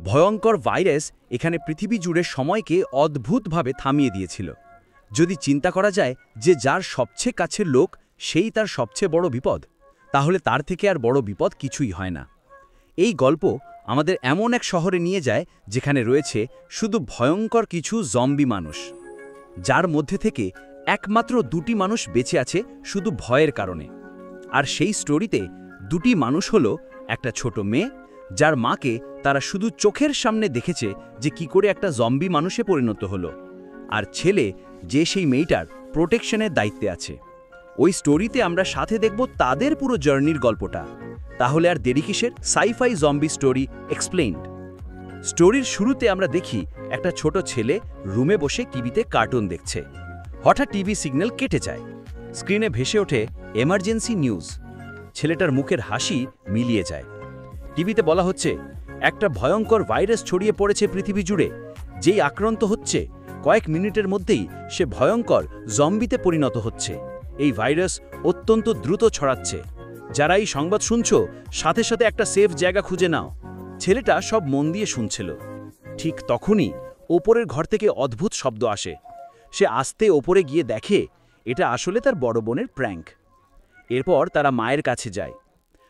ভয়ঙ্কর ভাইরাস এখানে পৃথিবী জুড়ে সময়কে অদ্ভুতভাবে থামিয়ে দিয়েছিল। যদি চিন্তা করা যায় যে যার সবচেয়ে কাছের লোক সেই তার সবচেয়ে বড় বিপদ, তাহলে তার থেকে আর বড় বিপদ কিছুই হয় না। এই গল্প আমাদের এমন এক শহরে নিয়ে যায় যেখানে রয়েছে শুধু ভয়ঙ্কর কিছু জম্বি মানুষ, যার মধ্যে থেকে একমাত্র দুটি মানুষ বেঁচে আছে শুধু ভয়ের কারণে। আর সেই স্টোরিতে দুটি মানুষ হলো একটা ছোট মেয়ে, যার মাকে তারা শুধু চোখের সামনে দেখেছে যে কি করে একটা জম্বি মানুষে পরিণত হলো, আর ছেলে যে সেই মেয়েটার প্রোটেকশনের দায়িত্বে আছে। ওই স্টোরিতে আমরা সাথে দেখব তাদের পুরো জার্নির গল্পটা। তাহলে আর দেরি কিসের? Sci fi zombie story explained. স্টোরির শুরুতে আমরা দেখি একটা ছোট ছেলে রুমে বসে টিভিতে কার্টুন দেখছে। হঠাৎ টিভি সিগন্যাল কেটে যায়, স্ক্রিনে ভেসে ওঠে এমার্জেন্সি নিউজ। ছেলেটার মুখের হাসি মিলিয়ে যায়। টিভিতে বলা হচ্ছে একটা ভয়ঙ্কর ভাইরাস ছড়িয়ে পড়েছে পৃথিবী জুড়ে, যেই আক্রান্ত হচ্ছে কয়েক মিনিটের মধ্যেই সে ভয়ঙ্কর জম্বিতে পরিণত হচ্ছে। এই ভাইরাস অত্যন্ত দ্রুত ছড়াচ্ছে। যারা এই সংবাদ শুনছো, সাথে সাথে একটা সেফ জায়গা খুঁজে নাও। ছেলেটা সব মন দিয়ে শুনছিল। ঠিক তখনই ওপরের ঘর থেকে অদ্ভুত শব্দ আসে। সে আস্তে ওপরে গিয়ে দেখে এটা আসলে তার বড় বোনের প্র্যাঙ্ক। এরপর তারা মায়ের কাছে যায়।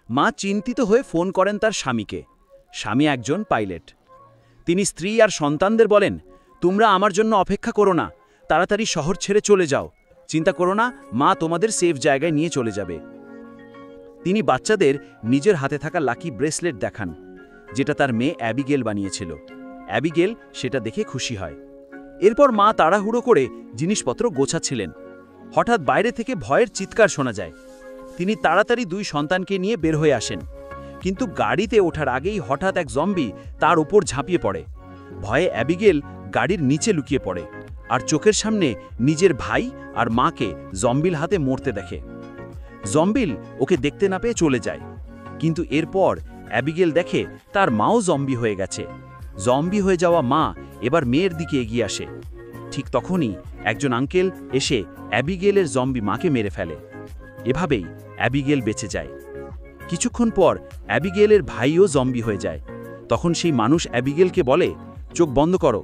মা চিন্তিত হয়ে ফোন করেন তার স্বামীকে। স্বামী একজন পাইলট। তিনি স্ত্রী আর সন্তানদের বলেন, তোমরা আমার জন্য অপেক্ষা করো না, তাড়াতাড়ি শহর ছেড়ে চলে যাও। চিন্তা করো না, মা তোমাদের সেফ জায়গায় নিয়ে চলে যাবে। তিনি বাচ্চাদের নিজের হাতে থাকা লাকি ব্রেসলেট দেখান, যেটা তার মেয়ে অ্যাবিগেল বানিয়েছিল। অ্যাবিগেল সেটা দেখে খুশি হয়। এরপর মা তাড়াহুড়ো করে জিনিসপত্র গোছাচ্ছিলেন। হঠাৎ বাইরে থেকে ভয়ের চিৎকার শোনা যায়। তিনি তাড়াতাড়ি দুই সন্তানকে নিয়ে বের হয়ে আসেন, কিন্তু গাড়িতে ওঠার আগেই হঠাৎ এক জম্বি তার উপর ঝাঁপিয়ে পড়ে। ভয়ে অ্যাবিগেল গাড়ির নিচে লুকিয়ে পড়ে, আর চোখের সামনে নিজের ভাই আর মাকে জম্বিল হাতে মরতে দেখে। জম্বিল ওকে দেখতে না পেয়ে চলে যায়, কিন্তু এরপর অ্যাবিগেল দেখে তার মাও জম্বি হয়ে গেছে। জম্বি হয়ে যাওয়া মা এবার মেয়ের দিকে এগিয়ে আসে। ঠিক তখনই একজন আঙ্কেল এসে অ্যাবিগেলের জম্বি মাকে মেরে ফেলে। এভাবেই অ্যাবিগেল বেঁচে যায়। কিছুক্ষণ পর অ্যাবিগেলের ভাইও জম্বি হয়ে যায়। তখন সেই মানুষ অ্যাবিগেলকে বলে, চোখ বন্ধ করো।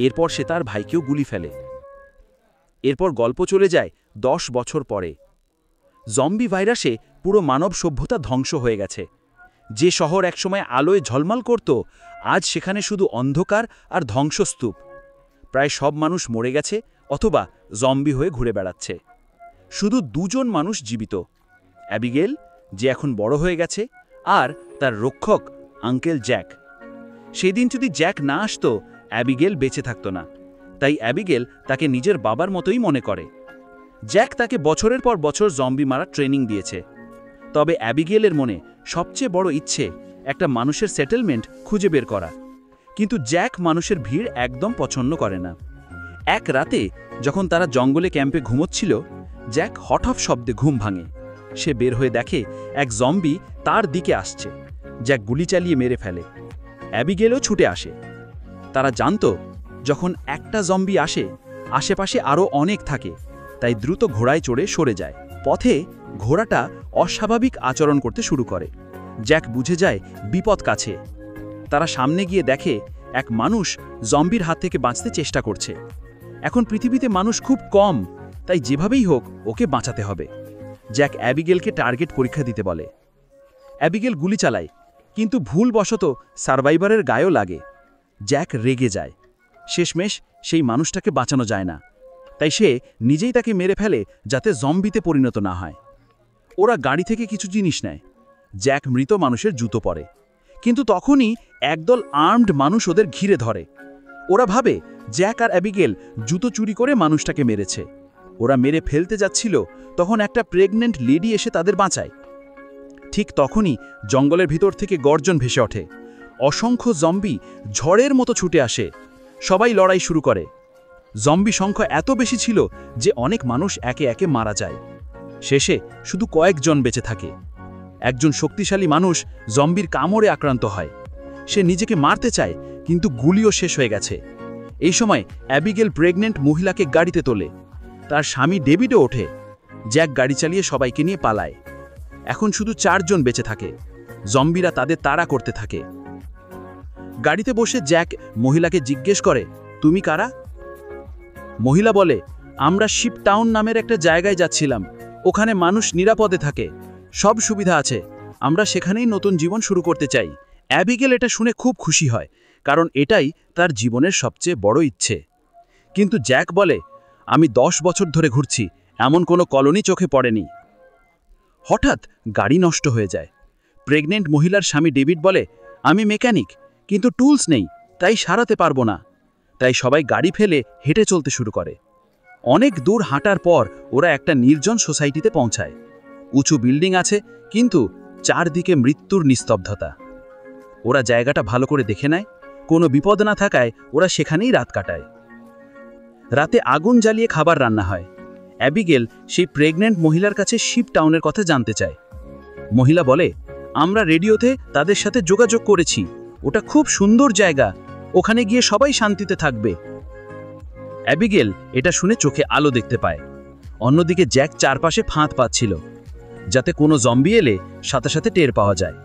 এরপর সে তার ভাইকেও গুলি ফেলে। এরপর গল্প চলে যায় 10 বছর পরে। জম্বি ভাইরাসে পুরো মানব সভ্যতা ধ্বংস হয়ে গেছে। যে শহর একসময় আলোয় ঝলমল করত, আজ সেখানে শুধু অন্ধকার আর ধ্বংসস্তূপ। প্রায় সব মানুষ মরে গেছে অথবা জম্বি হয়ে ঘুরে বেড়াচ্ছে। শুধু দুজন মানুষ জীবিত, অ্যাবিগেল, যে এখন বড় হয়ে গেছে, আর তার রক্ষক আঙ্কেল জ্যাক। সেদিন যদি জ্যাক না আসতো, অ্যাবিগেল বেঁচে থাকত না। তাই অ্যাবিগেল তাকে নিজের বাবার মতোই মনে করে। জ্যাক তাকে বছরের পর বছর জম্বি মারা ট্রেনিং দিয়েছে। তবে অ্যাবিগেলের মনে সবচেয়ে বড় ইচ্ছে একটা মানুষের সেটেলমেন্ট খুঁজে বের করা। কিন্তু জ্যাক মানুষের ভিড় একদম পছন্দ করে না। এক রাতে যখন তারা জঙ্গলে ক্যাম্পে ঘুমোচ্ছিল, জ্যাক হঠাৎ শব্দে ঘুম ভাঙে। সে বের হয়ে দেখে এক জম্বি তার দিকে আসছে। জ্যাক গুলি চালিয়ে মেরে ফেলে। অ্যাবিগেলও ছুটে আসে। তারা জানত যখন একটা জম্বি আসে, আশেপাশে আরও অনেক থাকে, তাই দ্রুত ঘোড়ায় চড়ে সরে যায়। পথে ঘোড়াটা অস্বাভাবিক আচরণ করতে শুরু করে। জ্যাক বুঝে যায় বিপদ কাছে। তারা সামনে গিয়ে দেখে এক মানুষ জম্বির হাত থেকে বাঁচতে চেষ্টা করছে। এখন পৃথিবীতে মানুষ খুব কম, তাই যেভাবেই হোক ওকে বাঁচাতে হবে। জ্যাক অ্যাবিগেলকে টার্গেট পরীক্ষা দিতে বলে। অ্যাবিগেল গুলি চালায়, কিন্তু ভুলবশত সার্ভাইভারের গায়েও লাগে। জ্যাক রেগে যায়। শেষমেশ সেই মানুষটাকে বাঁচানো যায় না, তাই সে নিজেই তাকে মেরে ফেলে যাতে জম্বিতে পরিণত না হয়। ওরা গাড়ি থেকে কিছু জিনিস নেয়। জ্যাক মৃত মানুষের জুতো পরে, কিন্তু তখনই একদল আর্মড মানুষ ওদের ঘিরে ধরে। ওরা ভাবে জ্যাক আর অ্যাবিগেল জুতো চুরি করে মানুষটাকে মেরেছে। ওরা মেরে ফেলতে যাচ্ছিল, তখন একটা প্রেগনেন্ট লেডি এসে তাদের বাঁচায়। ঠিক তখনই জঙ্গলের ভিতর থেকে গর্জন ভেসে ওঠে। অসংখ্য জম্বি ঝড়ের মতো ছুটে আসে। সবাই লড়াই শুরু করে। জম্বি সংখ্যা এত বেশি ছিল যে অনেক মানুষ একে একে মারা যায়। শেষে শুধু কয়েকজন বেঁচে থাকে। একজন শক্তিশালী মানুষ জম্বির কামড়ে আক্রান্ত হয়। সে নিজেকে মারতে চায়, কিন্তু গুলিও শেষ হয়ে গেছে। এই সময় অ্যাবিগেল প্রেগনেন্ট মহিলাকে গাড়িতে তোলে। তার স্বামী ডেভিডও ওঠে। জ্যাক গাড়ি চালিয়ে সবাইকে নিয়ে পালায়। এখন শুধু 4 জন বেঁচে থাকে। জম্বিরা তাদের তাড়া করতে থাকে। গাড়িতে বসে জ্যাক মহিলাকে জিজ্ঞেস করে, তুমি কারা? মহিলা বলে, আমরা শিপ টাউন নামের একটা জায়গায় যাচ্ছিলাম, ওখানে মানুষ নিরাপদে থাকে, সব সুবিধা আছে, আমরা সেখানেই নতুন জীবন শুরু করতে চাই। অ্যাবিগেল এটা শুনে খুব খুশি হয়, কারণ এটাই তার জীবনের সবচেয়ে বড় ইচ্ছে। কিন্তু জ্যাক বলে, আমি 10 বছর ধরে ঘুরছি, এমন কোনো কলোনি চোখে পড়েনি। হঠাৎ গাড়ি নষ্ট হয়ে যায়। প্রেগনেন্ট মহিলার স্বামী ডেভিড বলে, আমি মেকানিক, কিন্তু টুলস নেই, তাই সারাতে পারবো না। তাই সবাই গাড়ি ফেলে হেঁটে চলতে শুরু করে। অনেক দূর হাঁটার পর ওরা একটা নির্জন সোসাইটিতে পৌঁছায়। উঁচু বিল্ডিং আছে, কিন্তু চারদিকে মৃত্যুর নিস্তব্ধতা। ওরা জায়গাটা ভালো করে দেখে নেয়, কোনো বিপদ না থাকায় ওরা সেখানেই রাত কাটায়। রাতে আগুন জ্বালিয়ে খাবার রান্না হয়। অ্যাবিগেল সেই প্রেগনেন্ট মহিলার কাছে শিপ টাউনের কথা জানতে চায়। মহিলা বলে, আমরা রেডিওতে তাদের সাথে যোগাযোগ করেছি, ওটা খুব সুন্দর জায়গা, ওখানে গিয়ে সবাই শান্তিতে থাকবে। অ্যাবিগেল এটা শুনে চোখে আলো দেখতে পায়। অন্যদিকে জ্যাক চারপাশে ফাঁদ পাচ্ছিল, যাতে কোনো জম্বি এলে সাথে সাথে টের পাওয়া যায়।